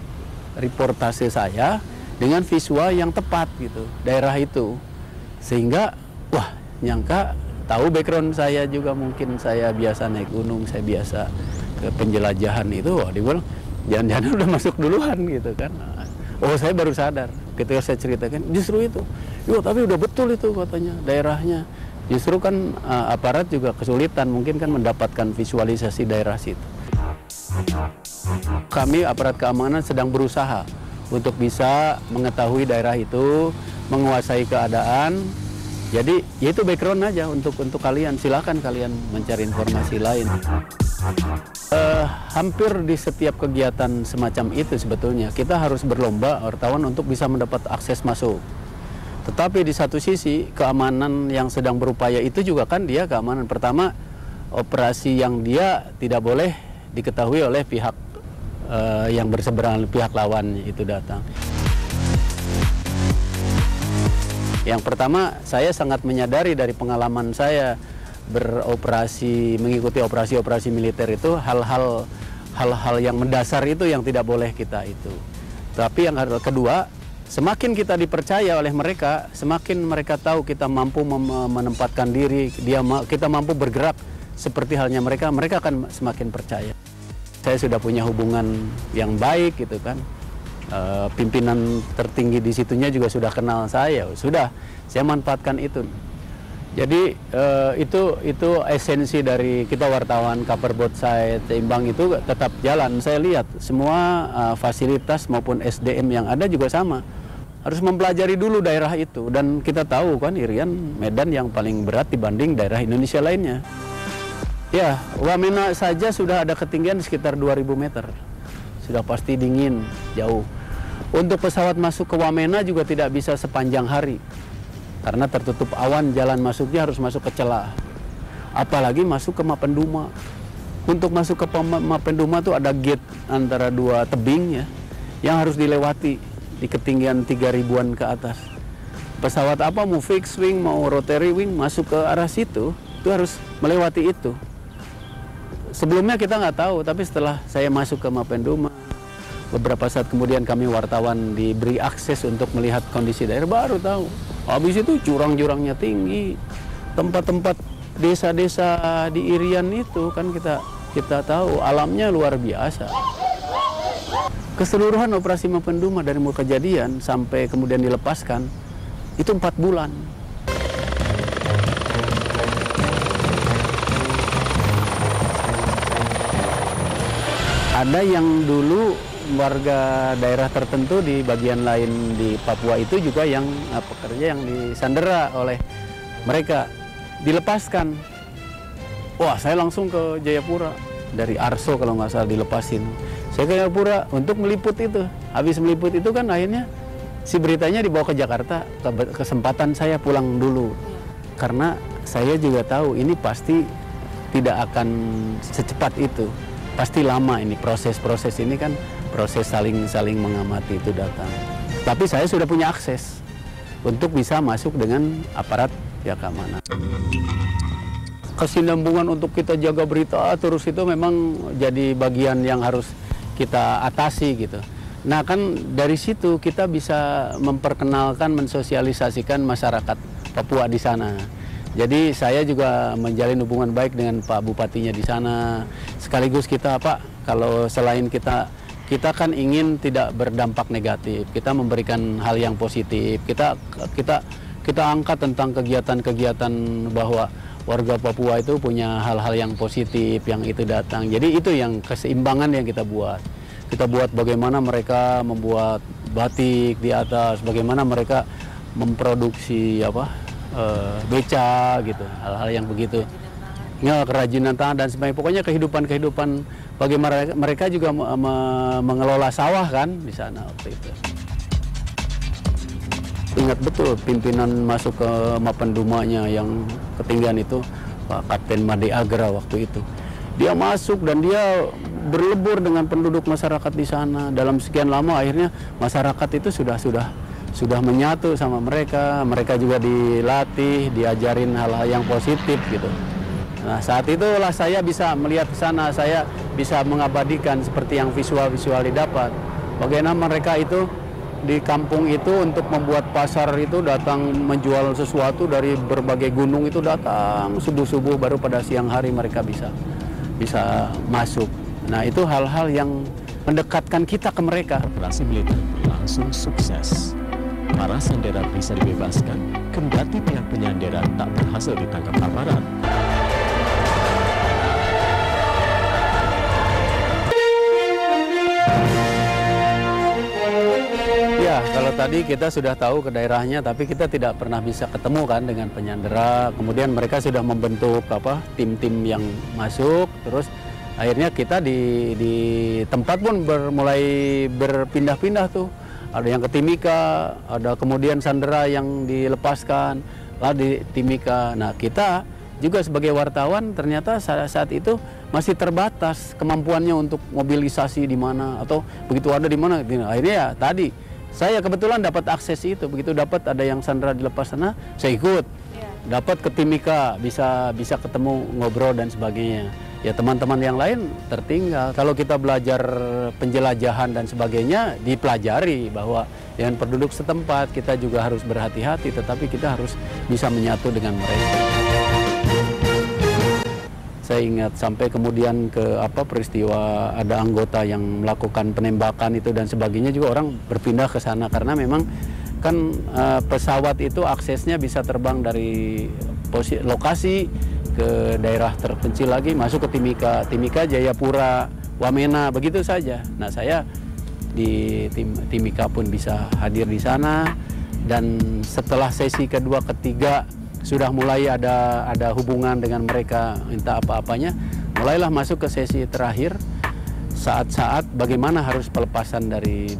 reportase saya dengan visual yang tepat gitu, daerah itu. Sehingga, nyangka tahu background saya juga, mungkin saya biasa naik gunung, saya biasa ke penjelajahan itu, dia bilang, jangan-jangan udah masuk duluan gitu kan. Oh, saya baru sadar ketika saya ceritakan, justru itu. Tapi udah betul itu katanya, daerahnya. Justru kan aparat juga kesulitan mungkin kan mendapatkan visualisasi daerah situ. Kami aparat keamanan sedang berusaha untuk bisa mengetahui daerah itu, menguasai keadaan. Jadi ya itu background aja untuk kalian, silakan kalian mencari informasi lain. Hampir di setiap kegiatan semacam itu sebetulnya kita harus berlomba wartawan untuk bisa mendapat akses masuk. Tetapi di satu sisi keamanan yang sedang berupaya itu juga kan dia keamanan. Pertama, operasi yang dia tidak boleh diketahui oleh pihak yang berseberangan, pihak lawan itu datang. Yang pertama, saya sangat menyadari dari pengalaman saya beroperasi, mengikuti operasi-operasi militer itu, hal-hal yang mendasar itu yang tidak boleh kita itu. Tapi yang kedua, semakin kita dipercaya oleh mereka, semakin mereka tahu kita mampu menempatkan diri, kita mampu bergerak seperti halnya mereka akan semakin percaya. Saya sudah punya hubungan yang baik gitu kan. Pimpinan tertinggi di situnya juga sudah kenal saya manfaatkan itu. Jadi itu esensi dari kita wartawan cover both side seimbang itu tetap jalan. Saya lihat semua fasilitas maupun SDM yang ada juga sama. Harus mempelajari dulu daerah itu, dan kita tahu kan Irian Medan yang paling berat dibanding daerah Indonesia lainnya. Ya, Wamena saja sudah ada ketinggian sekitar 2000 meter. Sudah pasti dingin, jauh. Untuk pesawat masuk ke Wamena juga tidak bisa sepanjang hari. Karena tertutup awan, jalan masuknya harus masuk ke celah. Apalagi masuk ke Mapenduma. Untuk masuk ke Mapenduma itu ada gate antara dua tebing ya, yang harus dilewati di ketinggian 3000-an ke atas. Pesawat apa, mau fixed wing, mau rotary wing, masuk ke arah situ, itu harus melewati itu. Sebelumnya kita nggak tahu, tapi setelah saya masuk ke Mapenduma, beberapa saat kemudian kami wartawan diberi akses untuk melihat kondisi daerah, baru tahu. Habis itu jurang-jurangnya tinggi, tempat-tempat desa-desa di Irian itu kan kita tahu alamnya luar biasa. Keseluruhan operasi Mapenduma dari mulai kejadian sampai kemudian dilepaskan itu 4 bulan. Ada yang dulu warga daerah tertentu di bagian lain di Papua itu juga yang pekerja yang disandera oleh mereka dilepaskan. Wah, saya langsung ke Jayapura. dari Arso kalau nggak salah dilepasin. Saya ke Jayapura untuk meliput itu. Habis meliput itu kan akhirnya si beritanya dibawa ke Jakarta. Kesempatan saya pulang dulu. Karena saya juga tahu ini pasti tidak akan secepat itu. Pasti lama ini proses-proses ini kan proses saling mengamati itu datang. Tapi saya sudah punya akses untuk bisa masuk dengan aparat ya keamanan. Kesinambungan untuk kita jaga berita terus itu memang jadi bagian yang harus kita atasi gitu. Nah kan dari situ kita bisa memperkenalkan, mensosialisasikan masyarakat Papua di sana. Jadi saya juga menjalin hubungan baik dengan Pak Bupatinya di sana. Sekaligus kita Pak, kalau selain kita kan ingin tidak berdampak negatif, kita memberikan hal yang positif. Kita angkat tentang kegiatan-kegiatan bahwa warga Papua itu punya hal-hal yang positif, yang itu datang. Jadi itu yang keseimbangan yang kita buat. Kita buat bagaimana mereka membuat batik di atas, bagaimana mereka memproduksi beca gitu, hal-hal yang begitu. Ya, kerajinan tangan dan sebagainya. Pokoknya kehidupan bagaimana mereka juga mengelola sawah kan di sana waktu itu. Ingat betul pimpinan masuk ke Mapendumanya yang ketinggian itu, Pak Kapten Made Agra waktu itu. Dia masuk dan dia berlebur dengan penduduk masyarakat di sana. Dalam sekian lama akhirnya masyarakat itu sudah menyatu sama mereka. Mereka juga dilatih, diajarin hal-hal yang positif gitu. Nah saat itulah saya bisa melihat ke sana, saya bisa mengabadikan seperti yang visual-visual didapat. Bagaimana mereka itu di kampung itu untuk membuat pasar itu datang menjual sesuatu dari berbagai gunung itu datang subuh-subuh, baru pada siang hari mereka bisa masuk. Nah itu hal-hal yang mendekatkan kita ke mereka. Operasi militer berlangsung sukses. Para sandera bisa dibebaskan, kendati pihak penyandera tak berhasil ditangkap aparat. Ya, kalau tadi kita sudah tahu ke daerahnya, tapi kita tidak pernah bisa ketemu kan dengan penyandera. Kemudian mereka sudah membentuk tim-tim yang masuk, terus akhirnya kita di tempat pun mulai berpindah-pindah tuh. Ada yang ke Timika, ada kemudian sandera yang dilepaskan, lah di Timika. Nah kita juga sebagai wartawan ternyata saat itu masih terbatas kemampuannya untuk mobilisasi di mana atau begitu ada di mana. Akhirnya ya tadi saya kebetulan dapat akses itu, begitu dapat ada yang sandera dilepas sana, saya ikut. Dapat ke Timika, bisa ketemu, ngobrol dan sebagainya. Ya teman-teman yang lain tertinggal. Kalau kita belajar penjelajahan dan sebagainya, dipelajari bahwa dengan penduduk setempat kita juga harus berhati-hati, tetapi kita harus bisa menyatu dengan mereka. Saya ingat sampai kemudian ke peristiwa ada anggota yang melakukan penembakan itu dan sebagainya, juga orang berpindah ke sana karena memang kan pesawat itu aksesnya bisa terbang dari lokasi ke daerah terpencil lagi, masuk ke Timika, Jayapura, Wamena, begitu saja. Nah saya di Timika pun bisa hadir di sana, dan setelah sesi kedua ketiga sudah mulai ada hubungan dengan mereka, minta apa-apanya, mulailah masuk ke sesi terakhir, saat-saat bagaimana harus pelepasan dari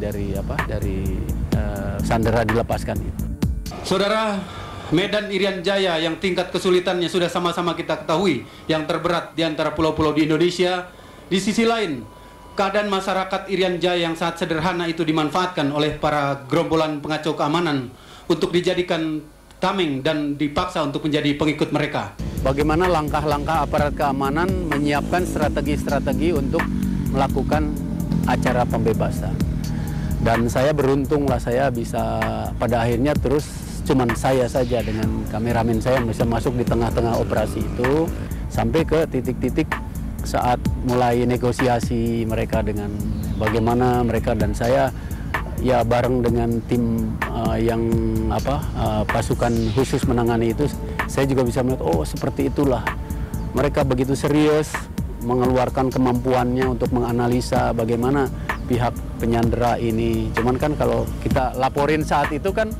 sandera dilepaskan itu. Saudara, Medan Irian Jaya yang tingkat kesulitannya sudah sama-sama kita ketahui, yang terberat di antara pulau-pulau di Indonesia. Di sisi lain, keadaan masyarakat Irian Jaya yang sangat sederhana itu dimanfaatkan oleh para gerombolan pengacau keamanan untuk dijadikan tameng dan dipaksa untuk menjadi pengikut mereka. Bagaimana langkah-langkah aparat keamanan menyiapkan strategi-strategi untuk melakukan acara pembebasan. Dan saya beruntung lah, saya bisa pada akhirnya terus cuman saya saja dengan kameramen saya bisa masuk di tengah-tengah operasi itu sampai ke titik-titik saat mulai negosiasi mereka dengan bagaimana mereka dan saya ya bareng dengan tim yang pasukan khusus menangani itu, saya juga bisa melihat oh seperti itulah mereka begitu serius mengeluarkan kemampuannya untuk menganalisa bagaimana pihak penyandera ini. Cuman kan kalau kita laporin saat itu kan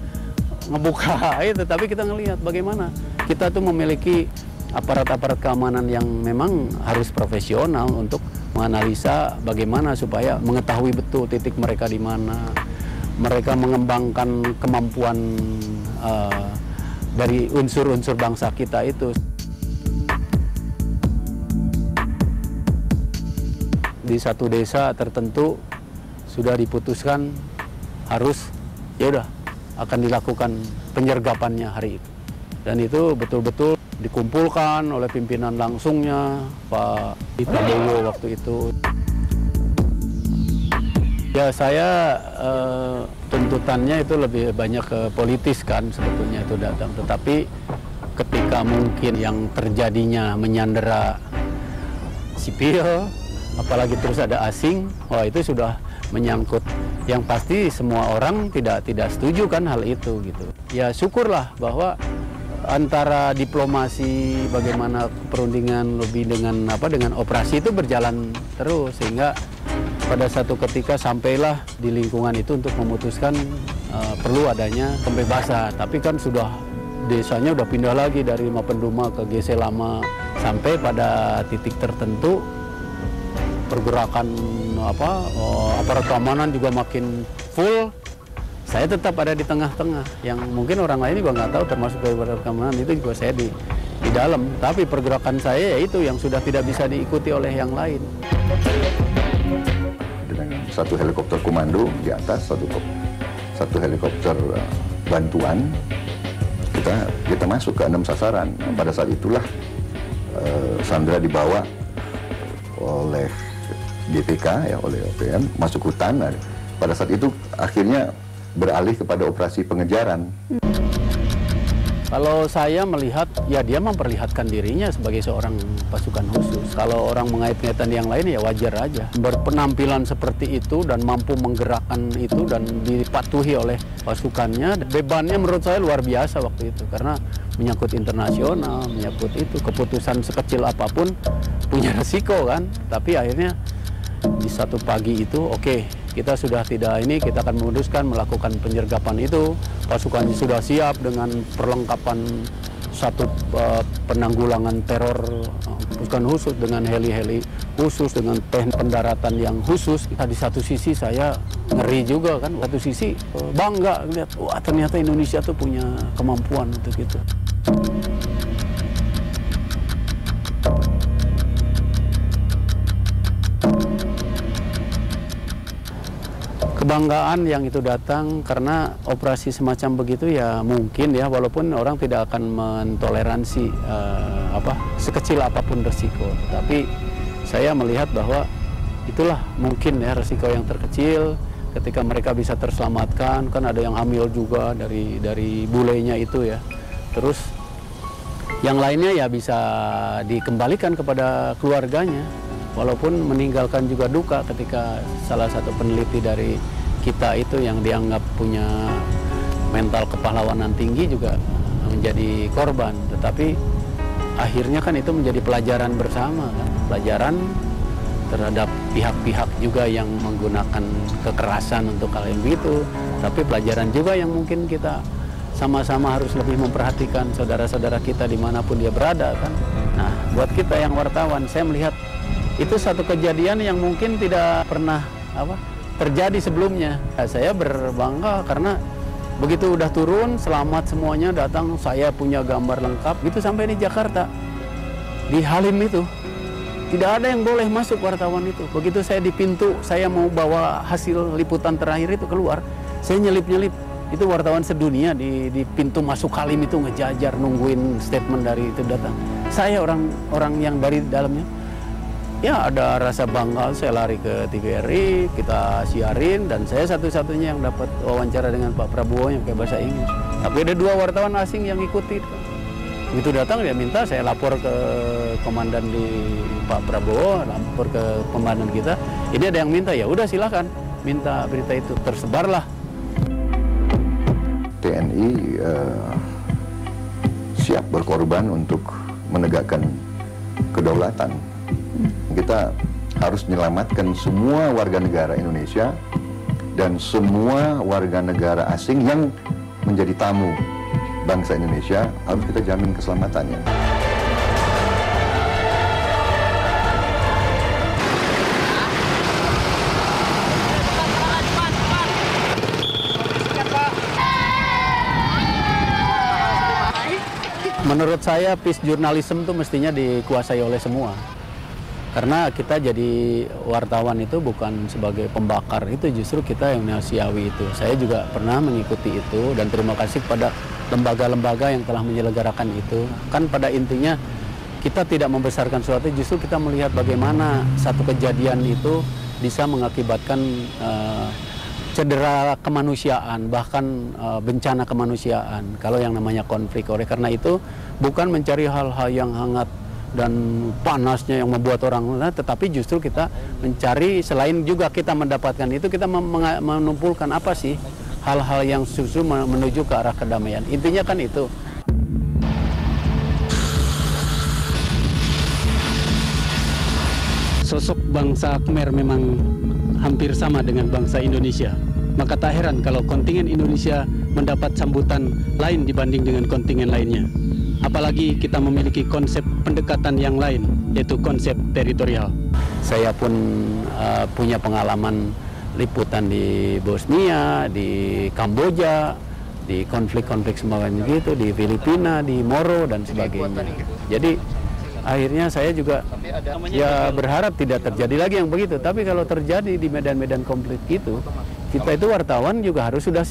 ngebuka itu, tapi kita ngelihat bagaimana kita tuh memiliki aparat-aparat keamanan yang memang harus profesional untuk menganalisa bagaimana supaya mengetahui betul titik mereka di mana, mereka mengembangkan kemampuan dari unsur-unsur bangsa kita itu. Di satu desa tertentu sudah diputuskan harus, ya udah, akan dilakukan penyergapannya hari itu. Dan itu betul-betul dikumpulkan oleh pimpinan langsungnya Pak Prabowo waktu itu. Ya saya tuntutannya itu lebih banyak ke politis kan sebetulnya itu datang. Tetapi ketika mungkin yang terjadinya menyandera sipil, apalagi terus ada asing, wah itu sudah menyangkut. Yang pasti semua orang tidak setuju kan hal itu gitu. Ya syukurlah bahwa antara diplomasi, bagaimana perundingan lebih dengan operasi itu berjalan terus, sehingga pada satu ketika sampailah di lingkungan itu untuk memutuskan perlu adanya pembebasan. Tapi kan sudah desanya udah pindah lagi dari Mapenduma ke GC Lama, sampai pada titik tertentu pergerakan aparat keamanan juga makin full. Saya tetap ada di tengah-tengah, yang mungkin orang lain juga nggak tahu, termasuk dari aparat keamanan itu juga saya di dalam. Tapi pergerakan saya yaitu yang sudah tidak bisa diikuti oleh yang lain. Dengan satu helikopter komando di atas, satu helikopter bantuan, kita masuk ke 6 sasaran. Pada saat itulah Sandra dibawa oleh DPK, ya, oleh OPM, masuk hutan. Nah, pada saat itu akhirnya beralih kepada operasi pengejaran. Kalau saya melihat, ya dia memperlihatkan dirinya sebagai seorang pasukan khusus. Kalau orang mengait-ngaitan yang lain ya wajar aja. Berpenampilan seperti itu dan mampu menggerakkan itu dan dipatuhi oleh pasukannya, bebannya menurut saya luar biasa waktu itu. Karena menyangkut internasional, menyangkut itu, keputusan sekecil apapun punya resiko kan. Tapi akhirnya di satu pagi itu, oke, kita sudah tidak ini, kita akan memutuskan melakukan penyergapan itu. Pasukannya sudah siap dengan perlengkapan satu penanggulangan teror pasukan khusus, dengan heli-heli khusus, dengan teknik pendaratan yang khusus. Di satu sisi saya ngeri juga kan, satu sisi bangga lihat, wah ternyata Indonesia tuh punya kemampuan untuk itu. Kebanggaan yang itu datang karena operasi semacam begitu ya mungkin ya, walaupun orang tidak akan mentoleransi sekecil apapun resiko. Tapi saya melihat bahwa itulah mungkin ya resiko yang terkecil ketika mereka bisa terselamatkan. Kan ada yang hamil juga dari bulenya itu ya. Terus yang lainnya ya bisa dikembalikan kepada keluarganya. Walaupun meninggalkan juga duka ketika salah satu peneliti dari kita itu yang dianggap punya mental kepahlawanan tinggi juga menjadi korban. Tetapi akhirnya kan itu menjadi pelajaran bersama kan? Pelajaran terhadap pihak-pihak juga yang menggunakan kekerasan untuk hal yang begitu. Tapi pelajaran juga yang mungkin kita sama-sama harus lebih memperhatikan saudara-saudara kita dimanapun dia berada kan. Nah buat kita yang wartawan, saya melihat itu satu kejadian yang mungkin tidak pernah terjadi sebelumnya. Ya, saya berbangga karena begitu udah turun, selamat semuanya datang, saya punya gambar lengkap, gitu sampai di Jakarta. Di Halim itu, tidak ada yang boleh masuk wartawan itu. Begitu saya di pintu, saya mau bawa hasil liputan terakhir itu keluar, saya nyelip-nyelip. Itu wartawan sedunia di pintu masuk Halim itu ngejajar, nungguin statement dari itu datang. Saya orang yang dari dalamnya. Ya ada rasa bangga, saya lari ke TVRI, kita siarin, dan saya satu-satunya yang dapat wawancara dengan Pak Prabowo yang pakai bahasa Inggris. Tapi ada 2 wartawan asing yang ikuti. Begitu datang dia minta saya lapor ke komandan di Pak Prabowo, lapor ke komandan kita. Ini ada yang minta, ya udah silakan minta berita itu, tersebarlah. TNI siap berkorban untuk menegakkan kedaulatan. Kita harus menyelamatkan semua warga negara Indonesia dan semua warga negara asing yang menjadi tamu bangsa Indonesia, harus kita jamin keselamatannya. menurut saya peace journalism itu mestinya dikuasai oleh semua. Karena kita jadi wartawan itu bukan sebagai pembakar, itu justru kita yang manusiawi itu. Saya juga pernah mengikuti itu dan terima kasih kepada lembaga-lembaga yang telah menyelenggarakan itu. Kan pada intinya kita tidak membesarkan sesuatu, justru kita melihat bagaimana satu kejadian itu bisa mengakibatkan cedera kemanusiaan, bahkan bencana kemanusiaan kalau yang namanya konflik. Oleh karena itu bukan mencari hal-hal yang hangat dan panasnya yang membuat orang, tetapi justru kita mencari, selain juga kita mendapatkan itu, kita menumpulkan apa sih hal-hal yang justru menuju ke arah kedamaian. Intinya kan itu. Sosok bangsa Khmer memang hampir sama dengan bangsa Indonesia. Maka tak heran kalau kontingen Indonesia mendapat sambutan lain dibanding dengan kontingen lainnya. Apalagi kita memiliki konsep pendekatan yang lain, yaitu konsep teritorial. Saya pun punya pengalaman liputan di Bosnia, di Kamboja, di konflik-konflik semacam gitu, di Filipina, di Moro dan sebagainya. Jadi akhirnya saya juga ya berharap tidak terjadi lagi yang begitu. Tapi kalau terjadi di medan-medan konflik itu, kita itu wartawan juga harus sudah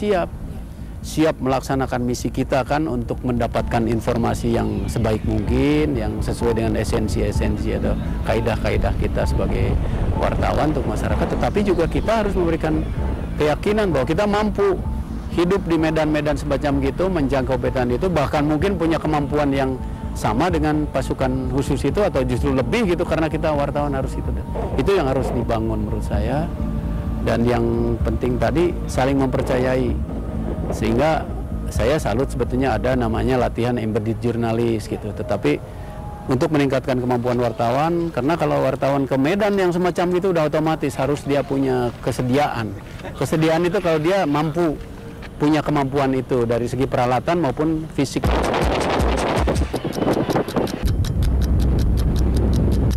siap melaksanakan misi kita kan, untuk mendapatkan informasi yang sebaik mungkin, yang sesuai dengan esensi-esensi atau kaidah-kaidah kita sebagai wartawan untuk masyarakat. Tetapi juga kita harus memberikan keyakinan bahwa kita mampu hidup di medan-medan semacam gitu, menjangkau medan itu, bahkan mungkin punya kemampuan yang sama dengan pasukan khusus itu atau justru lebih gitu, karena kita wartawan harus itu. Itu yang harus dibangun menurut saya. Dan yang penting tadi saling mempercayai. Sehingga saya salut sebetulnya ada namanya latihan embedded jurnalis gitu. Tetapi untuk meningkatkan kemampuan wartawan, karena kalau wartawan ke medan yang semacam itu udah otomatis harus dia punya kesediaan. Kesediaan itu kalau dia mampu punya kemampuan itu dari segi peralatan maupun fisik.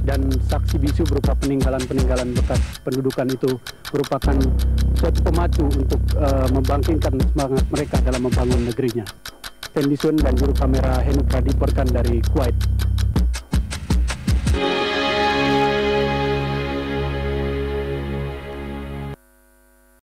Dan saksi bisu berupa peninggalan-peninggalan bekas pendudukan itu merupakan suatu pemacu untuk membangkitkan semangat mereka dalam membangun negerinya. Tendisun dan juru kamera Henuk diporkan dari Kuwait.